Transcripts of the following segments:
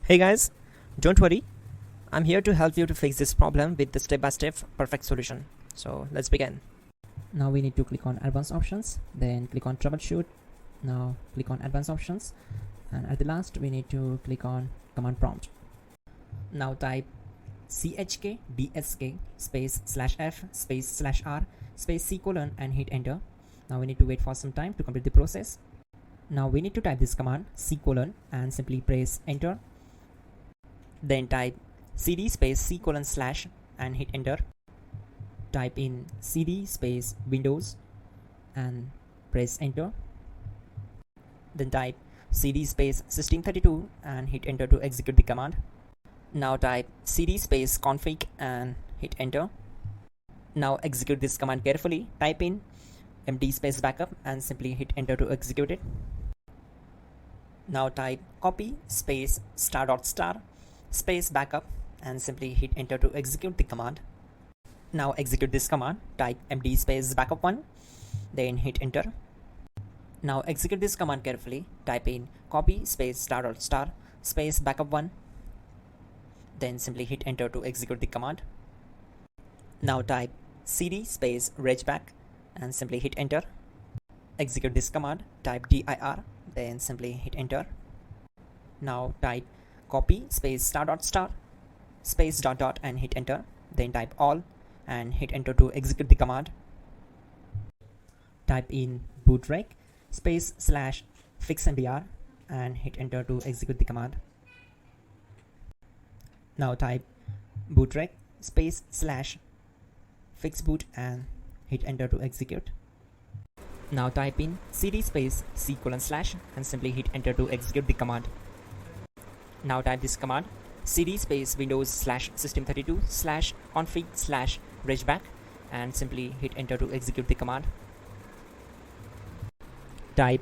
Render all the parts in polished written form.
Hey guys, don't worry, I'm here to help you to fix this problem with the step-by-step perfect solution. So let's begin. Now we need to click on advanced options, then click on troubleshoot. Now click on advanced options, and at the last we need to click on command prompt. Now type chkdsk space /f space /r space c colon and hit enter. Now we need to wait for some time to complete the process. Now we need to type this command c colon and simply press enter. Then type cd space c colon slash and hit enter. Type in cd space windows and press enter. Then type cd space system32 and hit enter to execute the command. Now type cd space config and hit enter. Now execute this command carefully. Type in md space backup and simply hit enter to execute it. Now type copy space *** space backup and simply hit enter to execute the command. Now execute this command. Type md space backup1, then hit enter. Now execute this command carefully. Type in copy space ** space backup1, then simply hit enter to execute the command. Now type cd space regback and simply hit enter. Execute this command. Type dir, then simply hit enter. Now type copy space ** space ... and hit enter. Then type all and hit enter to execute the command. Type in bootrec space /fixmdr and hit enter to execute the command. Now type bootrec space /fixboot and hit enter to execute. Now type in cd space c colon / and simply hit enter to execute the command. Now type this command cd space windows /system32 /config /regback and simply hit enter to execute the command. Type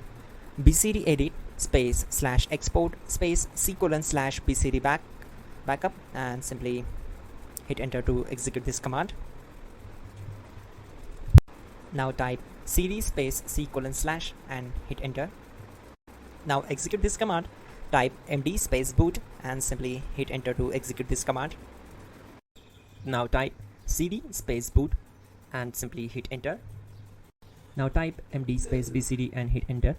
bcd edit space /export space c colon /bcd backup and simply hit enter to execute this command. Now type cd space c colon / and hit enter. Now execute this command. Type md space boot and simply hit enter to execute this command. Now type cd space boot and simply hit enter. Now type md space bcd and hit enter.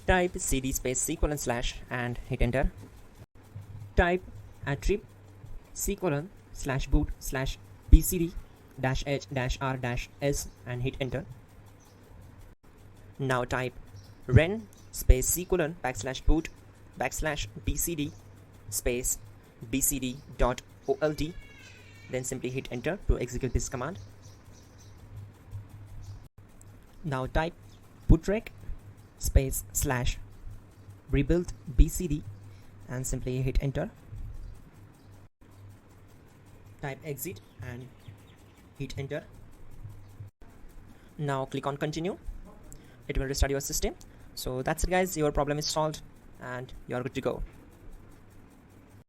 Type cd space c colon / and hit enter. Type attrib c colon /boot /bcd -h -r -s and hit enter. Now type ren space c colon /boot /bcd space bcd.old, then simply hit enter to execute this command. Now type bootrec space /rebuild bcd and simply hit enter. Type exit and hit enter. Now click on continue. It will restart your system. So that's it guys, your problem is solved and you are good to go.